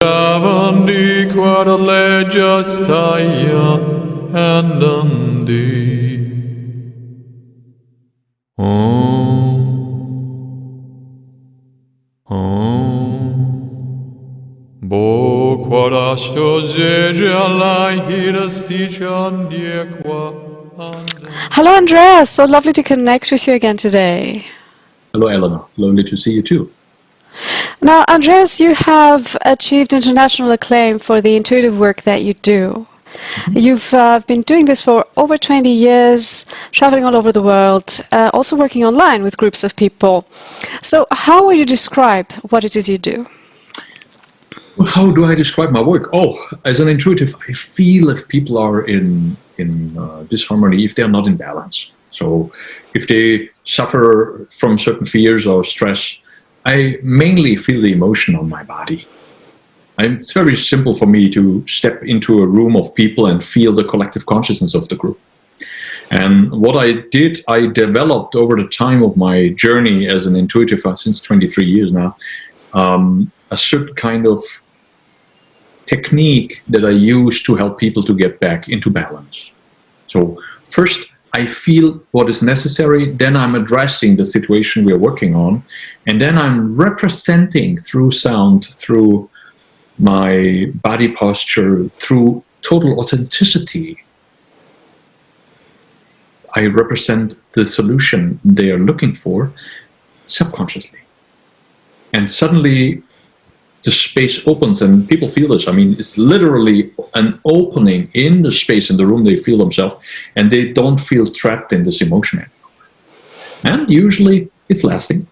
Davandi quadale justaya andandi. Om. Bo quadasto zejalai hirastichandiekwa. Hello, Andreas. So lovely to connect with you again today. Hello, Eleanor. Lovely to see you too. Now, Andreas, you have achieved international acclaim for the intuitive work that you do. You've been doing this for over 20 years, traveling all over the world, also working online with groups of people. So how would you describe what it is you do? Well, how do I describe my work? Oh, as an intuitive, I feel if people are in disharmony, if they're not in balance. So if they suffer from certain fears or stress, I mainly feel the emotion on my body. It's very simple for me to step into a room of people and feel the collective consciousness of the group. And what I did, I developed over the time of my journey as an intuitive since 23 years now, a certain kind of technique that I use to help people to get back into balance. So first, I feel what is necessary, then I'm addressing the situation we're working on, and then I'm representing through sound, through my body posture, through total authenticity. I represent the solution they are looking for subconsciously. And suddenly the space opens and people feel this. I mean, it's literally an opening in the space in the room. They feel themselves and they don't feel trapped in this emotion anymore. And usually it's lasting,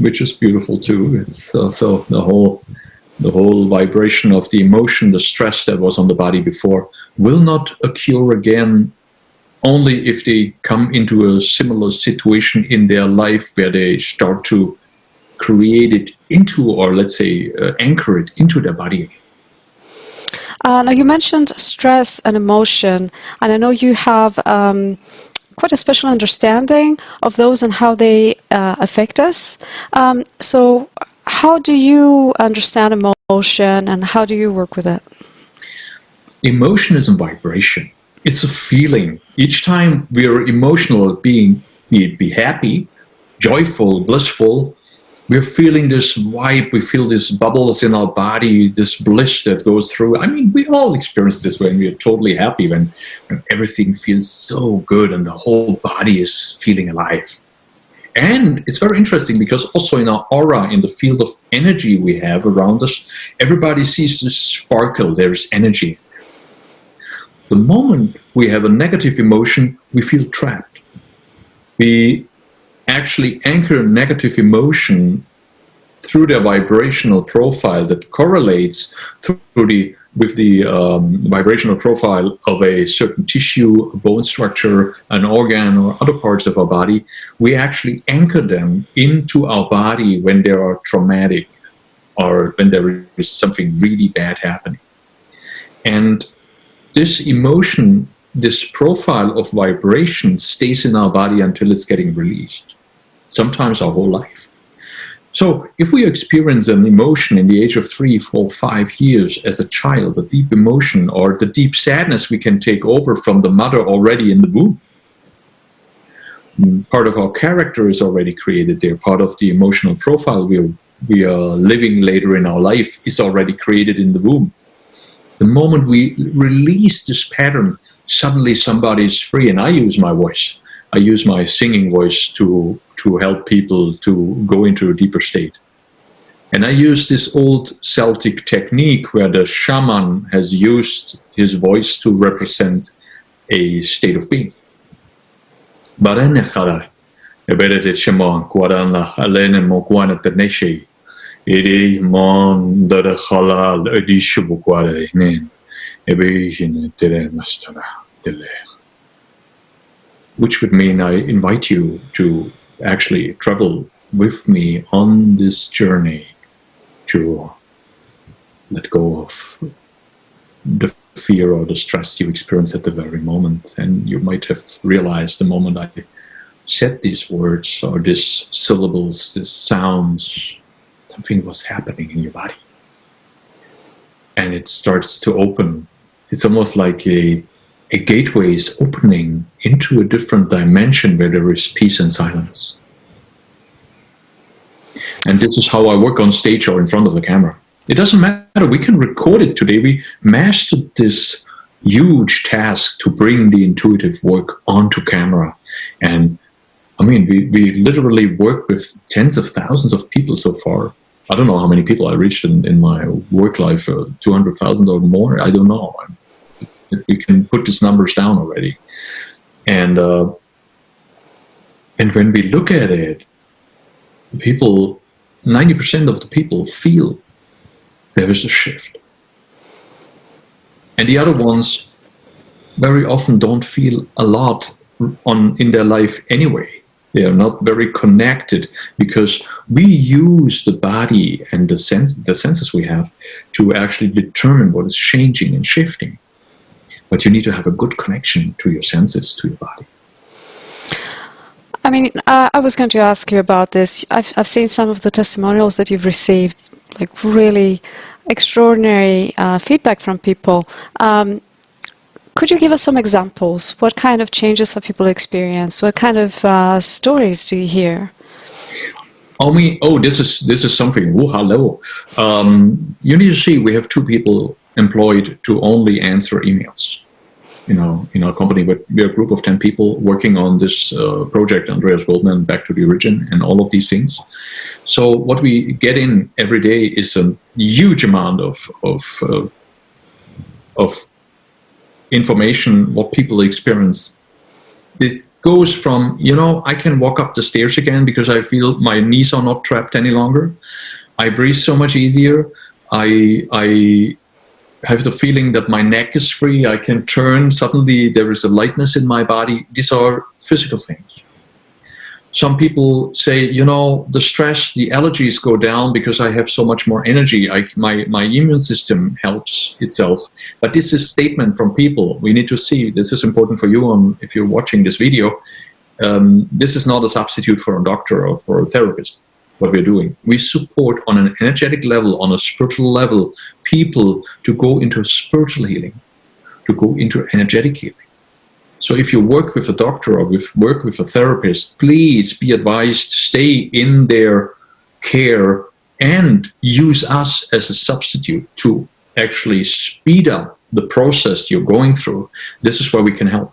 which is beautiful too. It's so the whole vibration of the emotion, the stress that was on the body before will not occur again only if they come into a similar situation in their life where they start to create it into, or let's say, anchor it into their body. Now, you mentioned stress and emotion, and I know you have quite a special understanding of those and how they affect us. So how do you understand emotion and how do you work with it? Emotion is a vibration. It's a feeling. Each time we're emotional, be happy, joyful, blissful, we're feeling this vibe, we feel these bubbles in our body, this bliss that goes through. I mean, we all experience this when we're totally happy, when everything feels so good and the whole body is feeling alive. And it's very interesting because also in our aura, in the field of energy we have around us, everybody sees this sparkle, there's energy. The moment we have a negative emotion, we feel trapped. We actually anchor negative emotion through their vibrational profile that correlates with the vibrational profile of a certain tissue, a bone structure, an organ, or other parts of our body. We actually anchor them into our body when they are traumatic or when there is something really bad happening. And this emotion, this profile of vibration stays in our body until it's getting released, sometimes our whole life. So if we experience an emotion in the age of 3, 4, 5 years as a child, a deep emotion or the deep sadness we can take over from the mother already in the womb, part of our character is already created there, part of the emotional profile we are living later in our life is already created in the womb. The moment we release this pattern, suddenly somebody is free, and I use my voice. I use my singing voice to help people to go into a deeper state. And I use this old Celtic technique where the shaman has used his voice to represent a state of being. Which would mean I invite you to actually travel with me on this journey to let go of the fear or the stress you experience at the very moment. And you might have realized the moment I said these words or these syllables, these sounds, something was happening in your body. and it starts to open. It's almost like a gateway is opening into a different dimension where there is peace and silence. And this is how I work on stage or in front of the camera. It doesn't matter. We can record it today. We mastered this huge task to bring the intuitive work onto camera. And I mean, we literally work with tens of thousands of people so far. I don't know how many people I reached in my work life, 200,000 or more. I don't know. We can put these numbers down already. And when we look at it, people, 90% of the people feel there is a shift. And the other ones very often don't feel a lot in their life anyway. They are not very connected because we use the body and the senses we have to actually determine what is changing and shifting. But you need to have a good connection to your senses, to your body. I mean, I was going to ask you about this. I've seen some of the testimonials that you've received, like really extraordinary feedback from people. Could you give us some examples? What kind of changes have people experienced? What kind of stories do you hear? This is something. Oh, hello. You need to see, we have 2 people employed to only answer emails. In our company, but we're a group of 10 people working on this project, Andreas Goldemann, Back to the Origin, and all of these things. So what we get in every day is a huge amount of information, what people experience. It goes from, I can walk up the stairs again because I feel my knees are not trapped any longer. I breathe so much easier. I have the feeling that my neck is free. I can turn. Suddenly there is a lightness in my body. These are physical things. Some people say, the stress, the allergies go down because I have so much more energy. My immune system helps itself. But this is a statement from people. We need to see, this is important for you if you're watching this video. This is not a substitute for a doctor or for a therapist. What we're doing, we support on an energetic level, on a spiritual level, people to go into spiritual healing, to go into energetic healing. So if you work with a doctor or work with a therapist, please be advised to stay in their care and use us as a substitute to actually speed up the process you're going through. This is where we can help.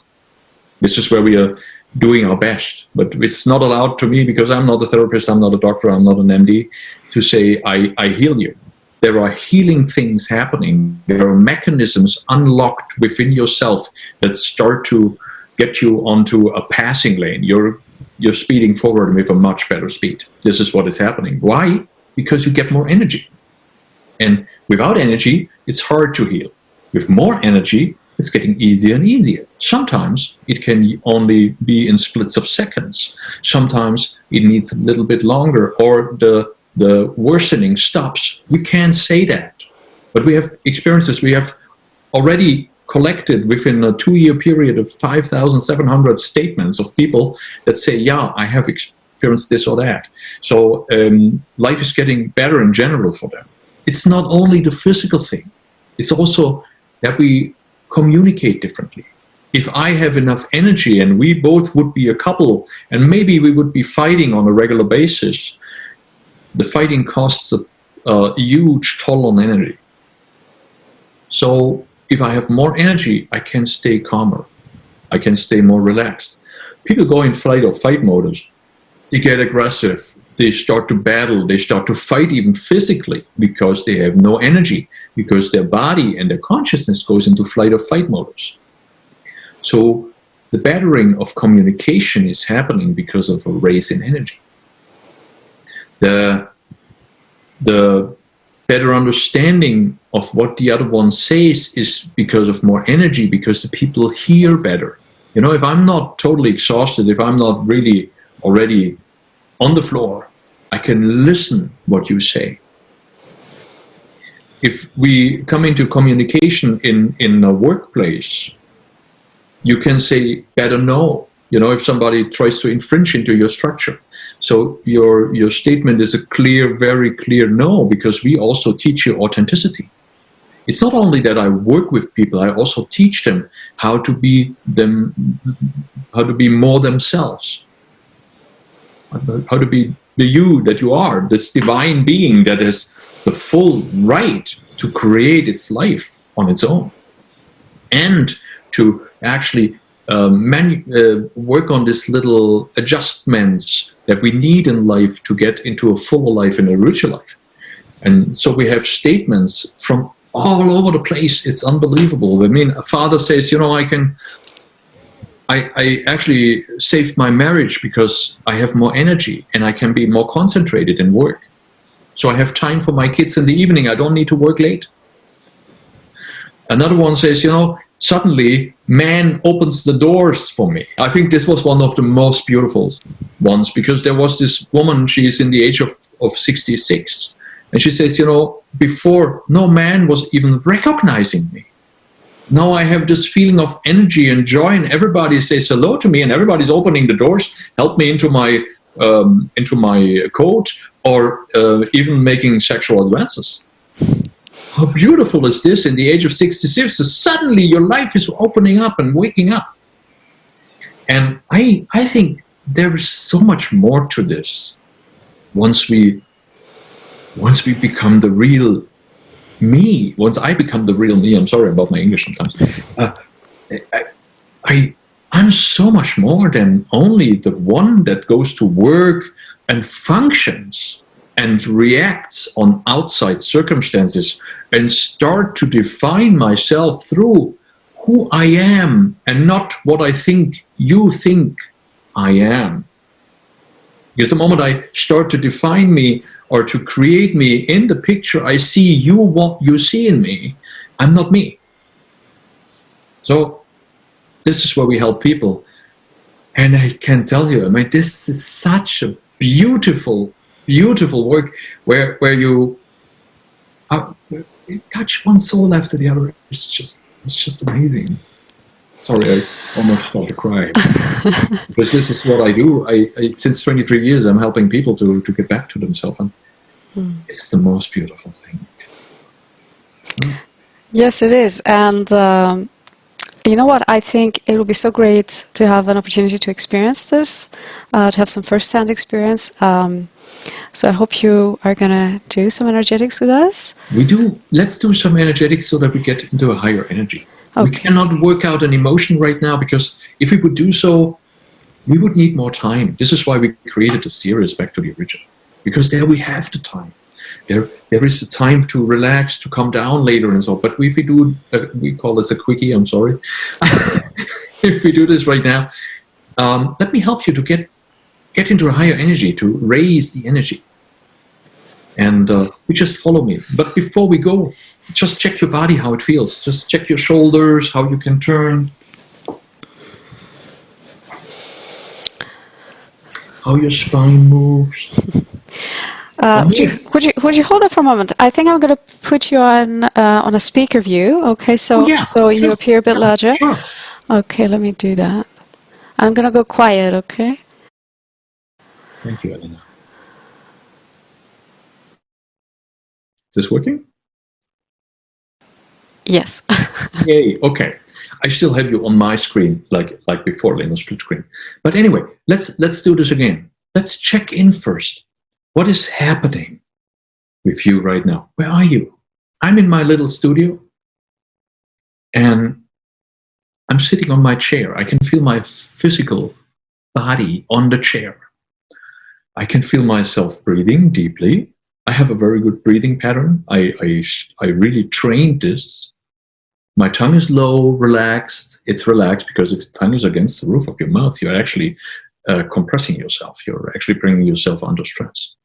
This is where we are doing our best, but it's not allowed to me because I'm not a therapist, I'm not a doctor, I'm not an MD, to say I heal you. There are healing things happening. There are mechanisms unlocked within yourself that start to get you onto a passing lane. You're speeding forward with a much better speed. This is what is happening. Why? Because you get more energy. And without energy, it's hard to heal. With more energy, it's getting easier and easier. Sometimes it can only be in splits of seconds. Sometimes it needs a little bit longer, or the worsening stops. We can't say that. But we have experiences. We have already collected within a 2-year period of 5,700 statements of people that say, yeah, I have experienced this or that. So life is getting better in general for them. It's not only the physical thing. It's also that we communicate differently. If I have enough energy and we both would be a couple and maybe we would be fighting on a regular basis, the fighting costs a huge toll on energy. So if I have more energy, I can stay calmer. I can stay more relaxed. People go in flight or fight modus. They get aggressive. They start to battle. They start to fight even physically because they have no energy, because their body and their consciousness goes into flight or fight modus. So the battering of communication is happening because of a raise in energy. The better understanding of what the other one says is because of more energy, because the people hear better. If I'm not totally exhausted, if I'm not really already on the floor, I can listen what you say. If we come into communication in a workplace, you can say better no. If somebody tries to infringe into your structure. So your statement is a clear, very clear no, because we also teach you authenticity. It's not only that I work with people, I also teach them how to be more themselves, how to be the you that you are, this divine being that has the full right to create its life on its own, and to actually work on these little adjustments that we need in life to get into a fuller life and a richer life. And so we have statements from all over the place. It's unbelievable. I mean, a father says, I actually saved my marriage because I have more energy and I can be more concentrated in work. So I have time for my kids in the evening. I don't need to work late. Another one says, suddenly man opens the doors for me. I think this was one of the most beautiful ones, because there was this woman, she's in the age of 66. And she says, before, no man was even recognizing me. Now I have this feeling of energy and joy, and everybody says hello to me, and everybody's opening the doors, help me into my coat, or even making sexual advances. How beautiful is this in the age of 66? So suddenly your life is opening up and waking up. And I think there is so much more to this once we become the real me. Once I become the real me, I'm sorry about my English sometimes. I'm so much more than only the one that goes to work and functions and reacts on outside circumstances, and start to define myself through who I am and not what I think you think I am. Because the moment I start to define me or to create me in the picture I see you, what you see in me, I'm not me. So this is where we help people. And I can tell you, this is such a beautiful, beautiful work where you touch one soul after the other. It's just amazing. Sorry, I almost started to cry. Because this is what I do. I since 23 years, I'm helping people to get back to themselves. And it's the most beautiful thing. Yes, it is. And you know what? I think it would be so great to have an opportunity to experience this, to have some first-hand experience. So I hope you are going to do some energetics with us. We do. Let's do some energetics so that we get into a higher energy. Okay. We cannot work out an emotion right now, because if we would do so, we would need more time. This is why we created the series Back to the Original, because there we have the time. There is the time to relax, to come down later and so on. But if we do, we call this a quickie, I'm sorry. If we do this right now, let me help you to get into a higher energy, to raise the energy. And you just follow me. But before we go, just check your body, how it feels. Just check your shoulders, how you can turn. How your spine moves. Would you hold it for a moment? I think I'm going to put you on a speaker view. Okay, so you appear a bit larger. Sure. Okay, let me do that. I'm going to go quiet. Okay. Thank you, Elena. Is this working? Yes. Yay. Okay. I still have you on my screen, like before, Lena, split screen. But anyway, let's do this again. Let's check in first. What is happening with you right now? Where are you? I'm in my little studio, and I'm sitting on my chair. I can feel my physical body on the chair. I can feel myself breathing deeply. I have a very good breathing pattern. I really trained this. My tongue is low, relaxed. It's relaxed because if the tongue is against the roof of your mouth, you're actually compressing yourself. You're actually bringing yourself under stress.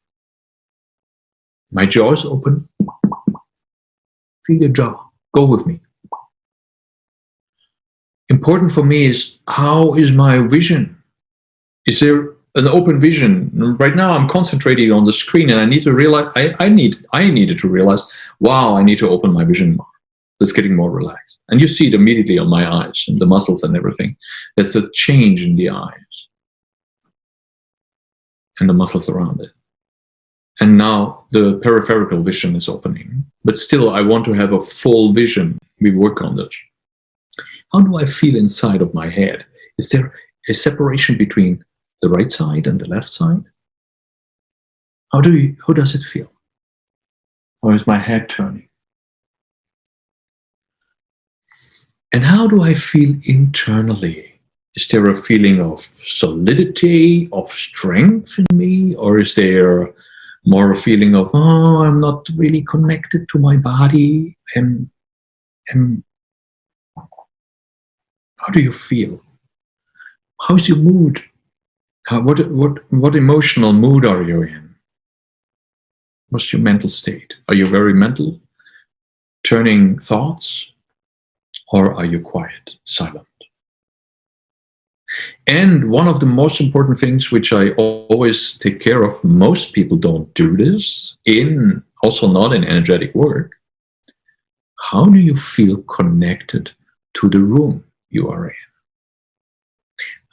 My jaw is open. Feel your jaw. Go with me. Important for me is, how is my vision? Is there an open vision? Right now I'm concentrating on the screen, and I need to realize, I needed to realize, wow, I need to open my vision more. It's getting more relaxed. And you see it immediately on my eyes and the muscles and everything. There's a change in the eyes and the muscles around it. And now the peripheral vision is opening. But still, I want to have a full vision. We work on this. How do I feel inside of my head? Is there a separation between the right side and the left side? How does it feel? Or is my head turning? And how do I feel internally? Is there a feeling of solidity, of strength in me? Or is there more a feeling of, oh, I'm not really connected to my body? And how do you feel? How's your mood? What emotional mood are you in? What's your mental state? Are you very mental, turning thoughts? Or are you quiet, silent? And one of the most important things which I always take care of, most people don't do this, also not in energetic work. How do you feel connected to the room you are in?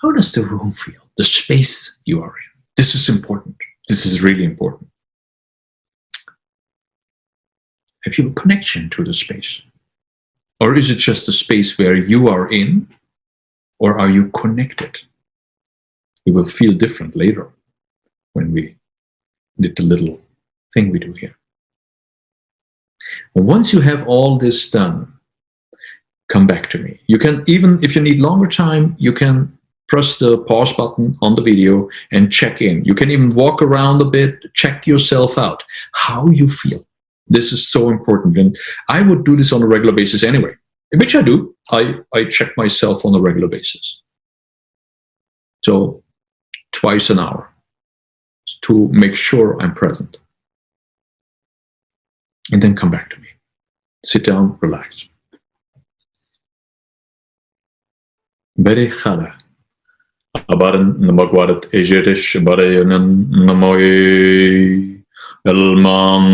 How does the room feel? The space you are in. This is important. This is really important. Have you a connection to the space? Or is it just a space where you are in? Or are you connected? You will feel different later when we did the little thing we do here. And once you have all this done, come back to me. You can, even if you need longer time, you can press the pause button on the video and check in. You can even walk around a bit, check yourself out, how you feel. This is so important. And I would do this on a regular basis anyway, which I do. I check myself on a regular basis. So twice an hour to make sure I'm present. And then come back to me. Sit down, relax. Bere chala. Abaran namagwarat ejerish barayanan namoy elman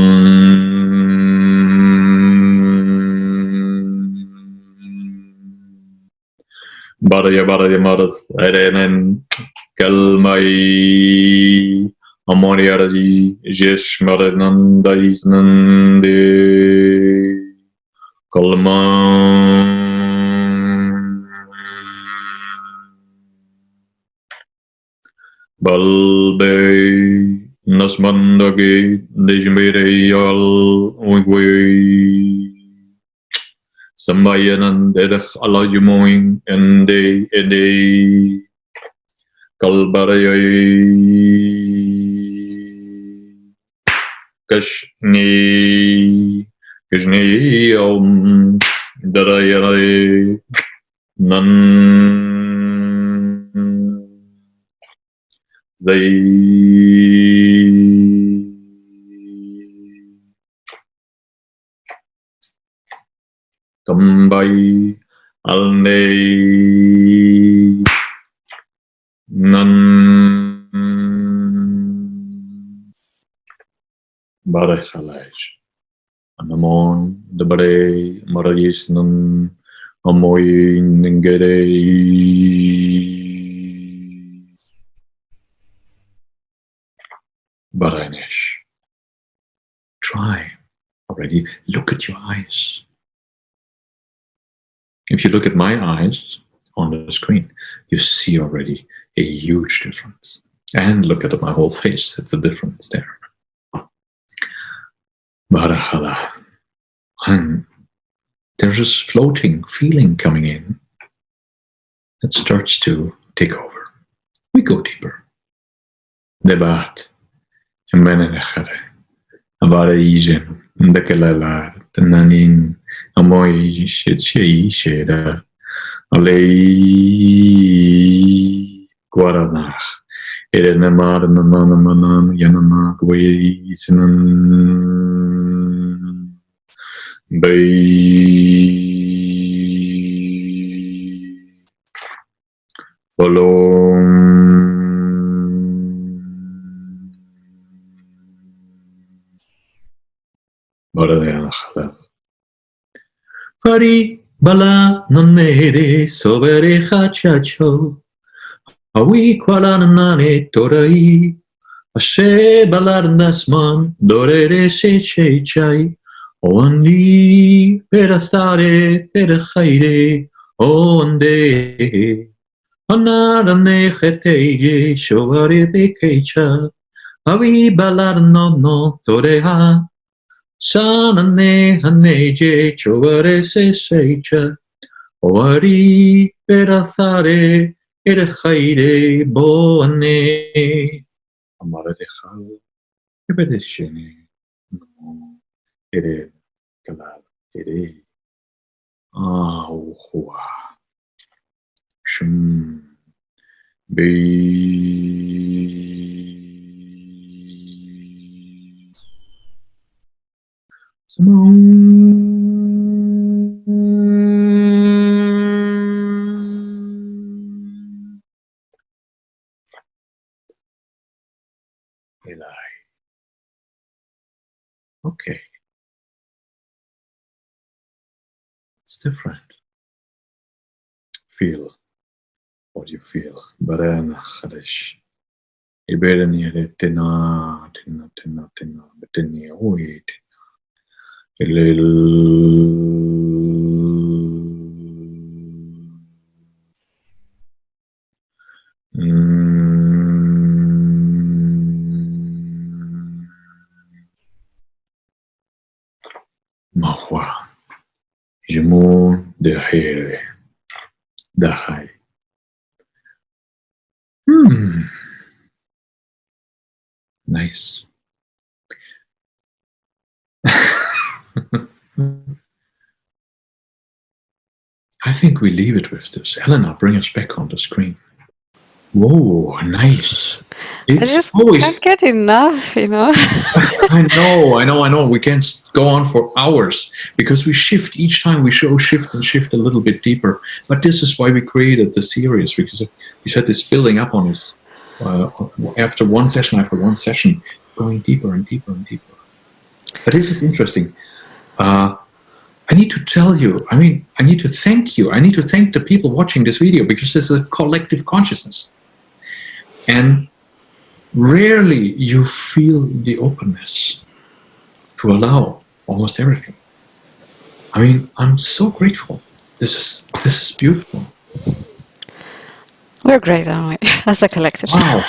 baraya maras erenen kalmai amoriaraji jesh maranandaisnande kalman balbe nasmandage dejmereyal oigwe sambayanan derech alajumoing ende kalbarayay kashni darayay nan they Kambai alne nan barechalaj anamon debare marayis nan amoy ningere Baranesh. Try already. Look at your eyes. If you look at my eyes on the screen, you see already a huge difference. And look at my whole face. It's a difference there. Barahala. And there's this floating feeling coming in that starts to take over. We go deeper. Debat. Menenechere, Abaraijin, Dekelala, Tenanin, Amoy, Sheda, Alei, Guaranach, Erenemar, Nanamanan, Yanamak, Waisinan, Bay, Follow. Fari bala nanere sobere chachacho. Awi quala nanane torai. Ashe balarnasman dorere se chai. Oandi perastare perchaire onde. Anarane cheteje shovare bekecha. Avi balarno no toreha. Sanane haneje chovare se secha. Oari perastare perchaire boane. Amare dejado. Ebedeshene. No. Ere. Kalal. Ere. Ahua. Shum. Be. Eli. Okay. It's different. Feel what you feel. Barana Khadish. Iberani tina betini wait. A little. Mahwa. Jemon de here. Dahai. Nice. I think we leave it with this. Elena, bring us back on the screen. Whoa, nice. It's I just can't get enough, you know. I know. We can't go on for hours because we shift each time we shift a little bit deeper. But this is why we created the series, because we said this building up on it after one session, going deeper and deeper and deeper. But this is interesting. I need to tell you, I need to thank you. I need to thank the people watching this video because this is a collective consciousness. And rarely you feel the openness to allow almost everything. I'm so grateful. This is beautiful. We're great, aren't we? As a collective. Wow.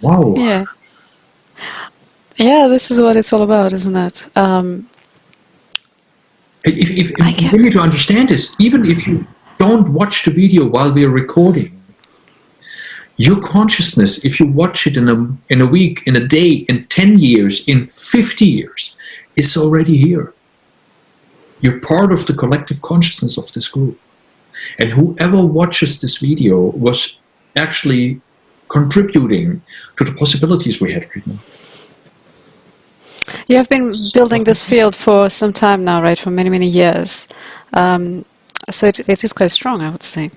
Wow. Yeah. Yeah, this is what it's all about, isn't it? If you need to understand this, even if you don't watch the video while we are recording, your consciousness, if you watch it in a week, in a day, in 10 years, in 50 years, is already here. You're part of the collective consciousness of this group. And whoever watches this video was actually contributing to the possibilities we had right now. You have been building this field for some time now, right? For many, many years. So it is quite strong, I would say.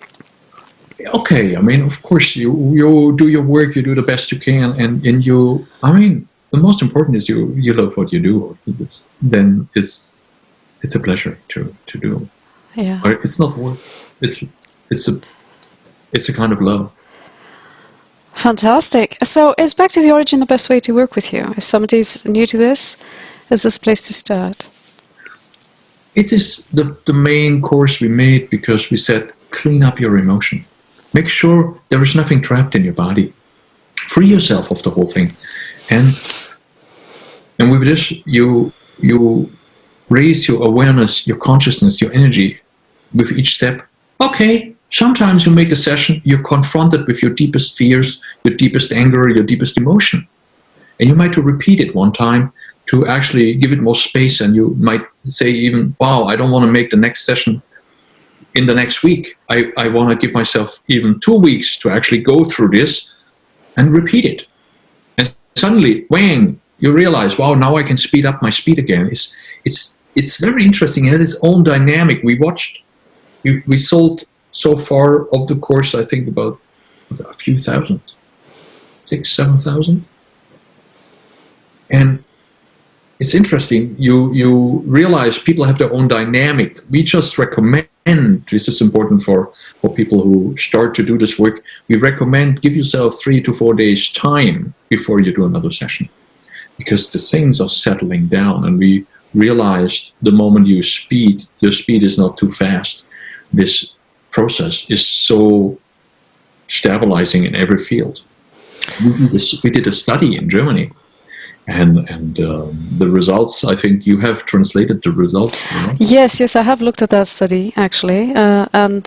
Okay, of course, you do your work, you do the best you can, and you, the most important is you love what you do. Then it's a pleasure to do. Yeah. Or it's not work. It's a kind of love. Fantastic. So is Back to the Origin the best way to work with you? If somebody's new to this, is this a place to start? It is the main course we made because we said, clean up your emotion. Make sure there is nothing trapped in your body. Free yourself of the whole thing. And with this, you raise your awareness, your consciousness, your energy with each step. Okay, sometimes you make a session, you're confronted with your deepest fears, your deepest anger, your deepest emotion. And you might repeat it one time to actually give it more space, and you might say even, wow, I don't want to make the next session in the next week. I want to give myself even 2 weeks to actually go through this and repeat it. And suddenly, whang, you realize, wow, now I can speed up my speed again. It's very interesting. It has its own dynamic. We sold so far of the course, I think about a few thousand, 6,000-7,000. And it's interesting. You realize people have their own dynamic. We just recommend this is important for people who start to do this work, we recommend give yourself 3 to 4 days time before you do another session, because the things are settling down, and we realized the moment your speed is not too fast. This process is so stabilizing in every field. We did a study in Germany, and the results, I think you have translated the results, right? Yes, I have looked at that study actually, and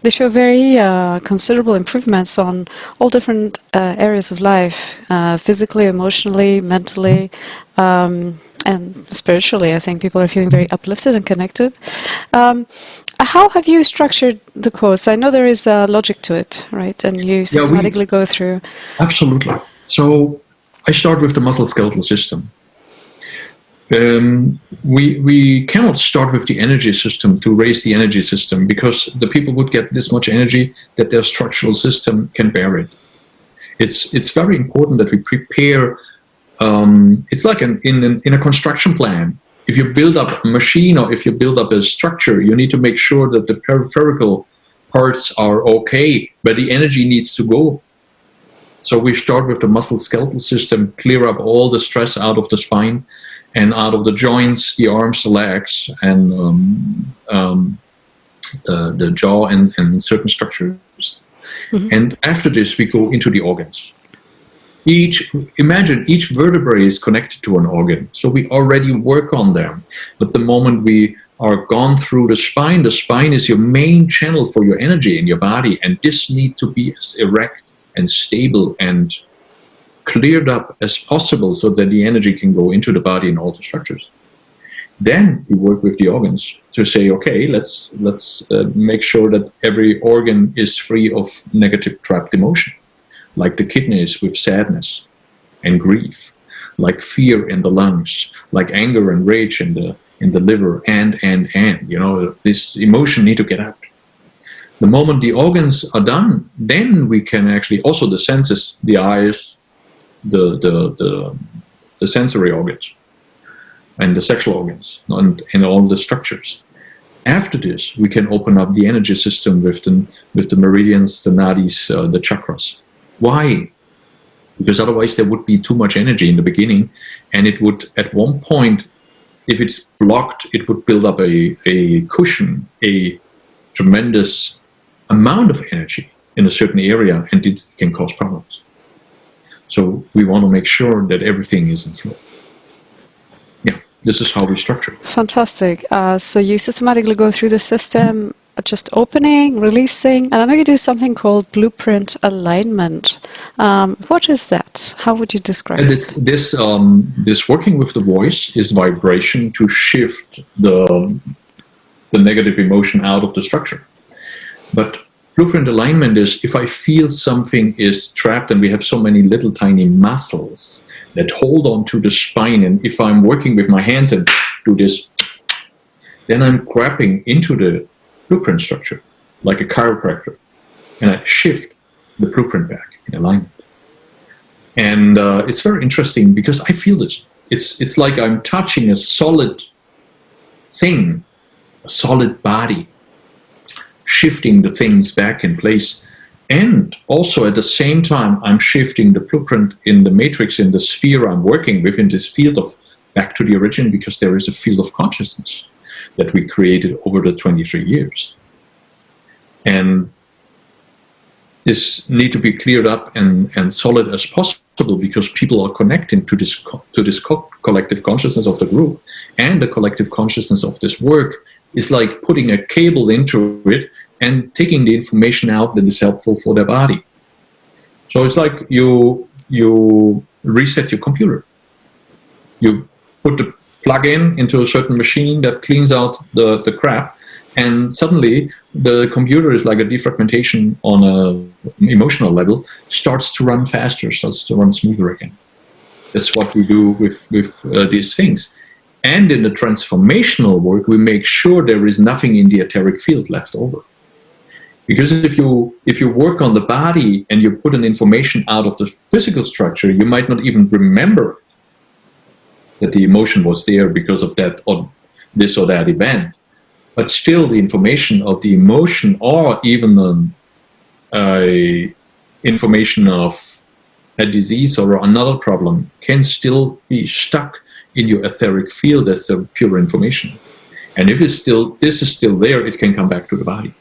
they show very considerable improvements on all different areas of life, physically, emotionally, mentally, and spiritually. I think people are feeling very uplifted and connected. How have you structured the course? I know there is a logic to it, right? And you systematically go through. Absolutely. So I start with the muscle-skeletal system. We cannot start with the energy system to raise the energy system, because the people would get this much energy that their structural system can bear it. It's very important that we prepare. It's like in a construction plan. If you build up a machine or if you build up a structure, you need to make sure that the peripheral parts are okay, but the energy needs to go. So we start with the muscle-skeletal system, clear up all the stress out of the spine and out of the joints, the arms, the legs, and the jaw and certain structures. Mm-hmm. And after this, we go into the organs. Imagine each vertebrae is connected to an organ, so we already work on them. But the moment we are gone through the spine is your main channel for your energy in your body, and this needs to be as erect and stable and cleared up as possible so that the energy can go into the body and all the structures. Then we work with the organs to say, okay, let's make sure that every organ is free of negative trapped emotion, like the kidneys with sadness and grief, like fear in the lungs, like anger and rage in the liver, and this emotion need to get out. The moment the organs are done, then we can actually also the senses, the eyes, the sensory organs, and the sexual organs, and all the structures. After this, we can open up the energy system with the meridians, the nadis, the chakras. Why? Because otherwise there would be too much energy in the beginning, and it would, at one point, if it's blocked, it would build up a cushion, a tremendous amount of energy in a certain area, and it can cause problems. So we want to make sure that everything is in flow. Yeah, this is how we structure it. Fantastic. So you systematically go through the system, just opening, releasing, and I know you do something called blueprint alignment. What is that? How would you describe it? This working with the voice is vibration to shift the negative emotion out of the structure. But blueprint alignment is if I feel something is trapped, and we have so many little tiny muscles that hold on to the spine, and if I'm working with my hands and do this, then I'm grabbing into the blueprint structure like a chiropractor, and I shift the blueprint back in alignment. And it's very interesting because I feel this. It's like I'm touching a solid thing, a solid body, shifting the things back in place. And also at the same time, I'm shifting the blueprint in the matrix, in the sphere I'm working with, in this field of back to the origin, because there is a field of consciousness that we created over the 23 years. And this need to be cleared up and solid as possible, because people are connecting to this collective consciousness of the group, and the collective consciousness of this work is like putting a cable into it and taking the information out that is helpful for their body. So it's like you reset your computer. You put the plug into a certain machine that cleans out the crap, and suddenly the computer is like a defragmentation on an emotional level, starts to run faster, starts to run smoother again. That's what we do with these things. And in the transformational work, we make sure there is nothing in the etheric field left over. Because if you work on the body and you put an information out of the physical structure, you might not even remember that the emotion was there because of that or this or that event. but still the information of the emotion, or even the information of a disease or another problem, can still be stuck in your etheric field as a pure information. And if this is still there, it can come back to the body.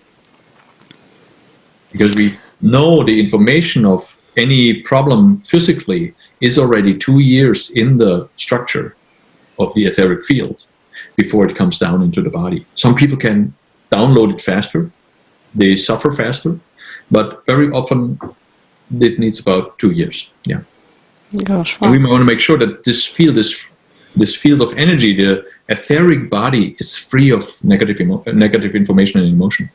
Because we know the information of any problem physically is already 2 years in the structure of the etheric field before it comes down into the body. Some people can download it faster, they suffer faster, but very often it needs about 2 years. Yeah. Gosh, wow. And we want to make sure that this field of energy, the etheric body, is free of negative information and emotion.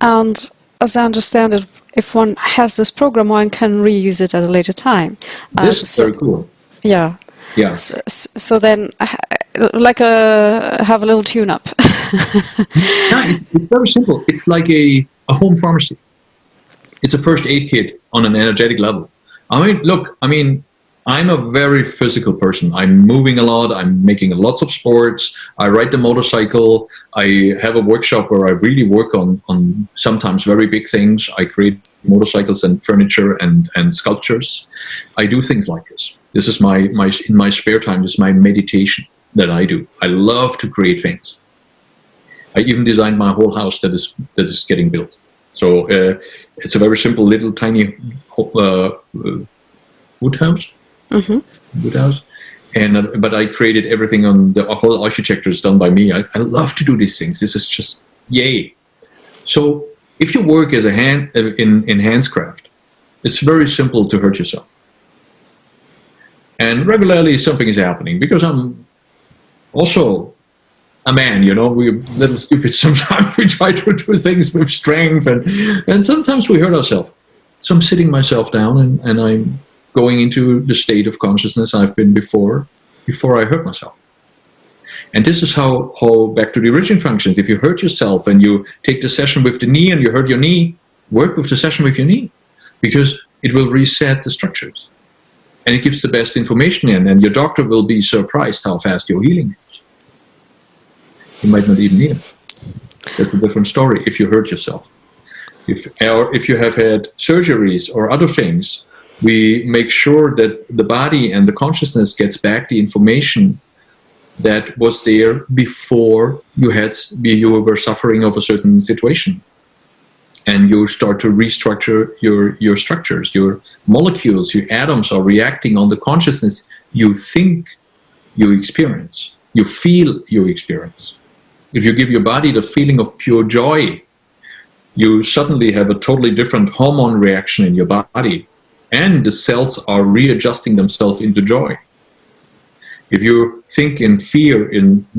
And as I understand it, if one has this program, one can reuse it at a later time. This is very cool. Yeah. Yeah. So then, like have a little tune-up. Yeah, it's very simple. It's like a home pharmacy. It's a first aid kit on an energetic level. I'm a very physical person. I'm moving a lot. I'm making lots of sports. I ride the motorcycle. I have a workshop where I really work on sometimes very big things. I create motorcycles and furniture and sculptures. I do things like this. This is in my spare time, this is my meditation that I do. I love to create things. I even designed my whole house that is getting built. So it's a very simple little tiny wood house. Mm-hmm. Wood house. And but I created everything on the whole architecture is done by me. I love to do these things. This is just yay. So if you work as in handscraft, it's very simple to hurt yourself. And regularly something is happening because I'm also a man, we're a little stupid sometimes. We try to do things with strength and sometimes we hurt ourselves. So I'm sitting myself down and I'm going into the state of consciousness I've been before I hurt myself. And this is how back to the origin functions. If you hurt yourself and you take the session with the knee and you hurt your knee, work with the session with your knee because it will reset the structures. And it gives the best information in, and your doctor will be surprised how fast your healing is. You might not even need it. That's a different story if you hurt yourself. If you have had surgeries or other things, we make sure that the body and the consciousness gets back the information that was there before you were suffering of a certain situation. And you start to restructure your structures, your molecules, your atoms are reacting on the consciousness you think you experience, you feel you experience. If you give your body the feeling of pure joy, you suddenly have a totally different hormone reaction in your body, and the cells are readjusting themselves into joy. If you think in fear,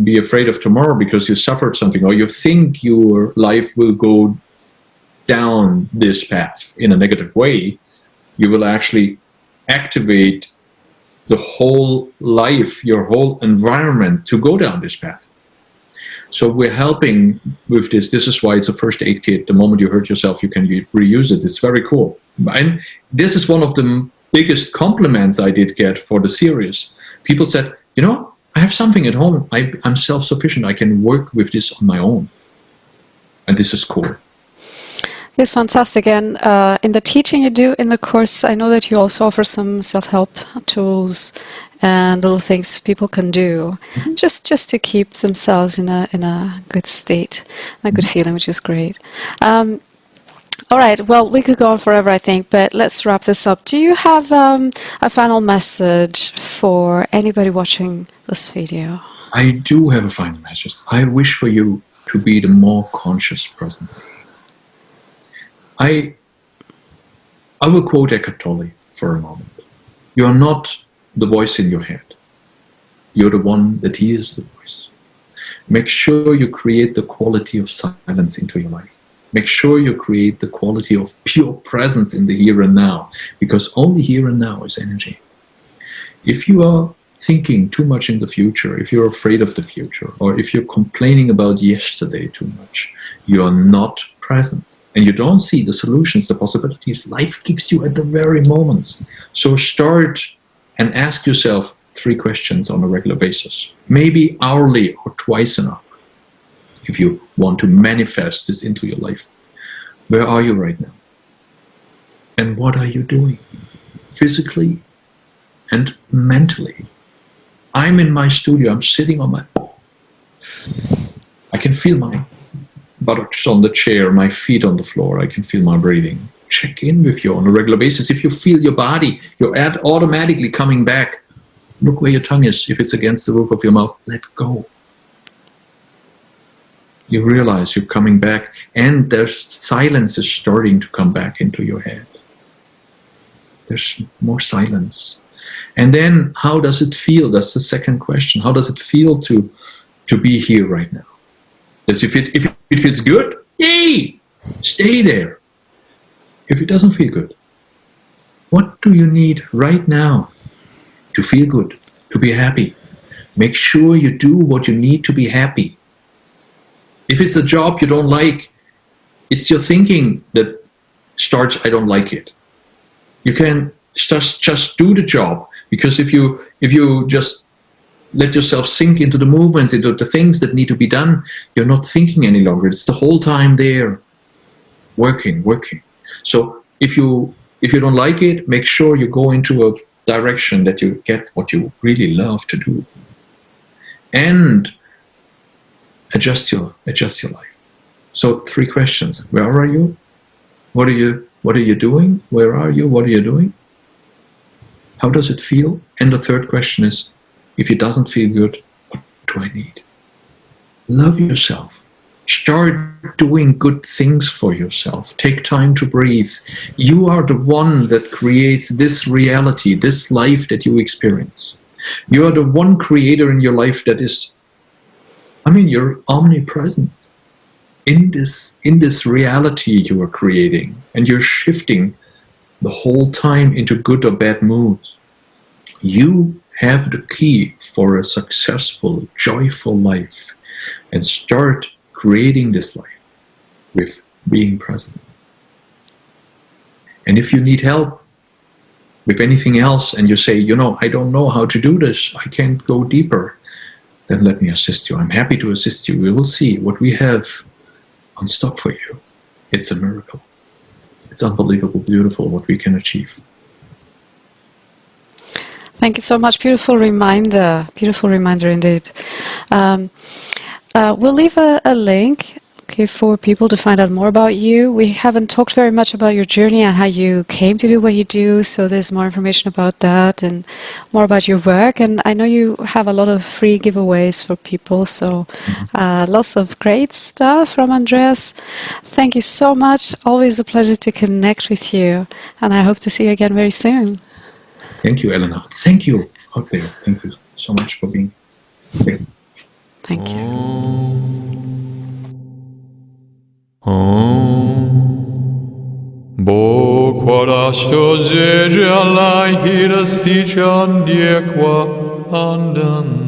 be afraid of tomorrow because you suffered something, or you think your life will go down this path in a negative way, you will actually activate the whole life, your whole environment to go down this path. So we're helping with this. This is why it's a first aid kit. The moment you hurt yourself, you can reuse it. It's very cool. And this is one of the biggest compliments I did get for the series. People said, I have something at home. I'm self-sufficient. I can work with this on my own. And this is cool. It's fantastic. And in the teaching you do in the course, I know that you also offer some self-help tools and little things people can do just to keep themselves in a good state, a good feeling, which is great. All right. Well, we could go on forever, I think, but let's wrap this up. Do you have a final message for anybody watching this video? I do have a final message. I wish for you to be the more conscious person. I will quote Eckhart Tolle for a moment. You are not the voice in your head. You're the one that hears the voice. Make sure you create the quality of silence into your life. Make sure you create the quality of pure presence in the here and now, because only here and now is energy. If you are thinking too much in the future, if you're afraid of the future, or if you're complaining about yesterday too much, you are not present. And you don't see the solutions, the possibilities life gives you at the very moment. So start and ask yourself 3 questions on a regular basis, maybe hourly or twice an hour. if you want to manifest this into your life. Where are you right now? And what are you doing? Physically and mentally. I'm in my studio, I'm sitting on my... I can feel my buttocks on the chair, my feet on the floor, I can feel my breathing. Check in with you on a regular basis. If you feel your body, you're automatically coming back. Look where your tongue is. If it's against the roof of your mouth, let go. You realize you're coming back, and there's silence is starting to come back into your head. There's more silence. And then, how does it feel? That's the second question. How does it feel to be here right now? If it feels good, yay! Stay there. If it doesn't feel good, what do you need right now to feel good, to be happy? Make sure you do what you need to be happy. If it's a job you don't like, it's your thinking that starts, I don't like it. You can just do the job, because if you just let yourself sink into the movements, into the things that need to be done, you're not thinking any longer. It's the whole time there, working. So if you don't like it, make sure you go into a direction that you get what you really love to do, and adjust your life. So 3 questions: where are you? What are you doing? Where are you? What are you doing? How does it feel? And the third question is, if it doesn't feel good, what do I need? Love yourself. Start doing good things for yourself. Take time to breathe. You are the one that creates this reality, this life that you experience. You are the one creator in your life that is, you're omnipresent in this reality you are creating, and you're shifting the whole time into good or bad moods. You have the key for a successful, joyful life, and start creating this life with being present. And if you need help with anything else, and you say, I don't know how to do this, I can't go deeper, then let me assist you. I'm happy to assist you. We will see what we have on stock for you. It's a miracle. It's unbelievable, beautiful what we can achieve. Thank you so much. Beautiful reminder indeed. We'll leave a link, for people to find out more about you. We haven't talked very much about your journey and how you came to do what you do, so there's more information about that and more about your work. And I know you have a lot of free giveaways for people, so lots of great stuff from Andreas. Thank you so much. Always a pleasure to connect with you, and I hope to see you again very soon. Thank you, Elena. Thank you out there. Thank you so much for being here. Thank you. Bo quarasto zege alai hiras tichan diekwa andan.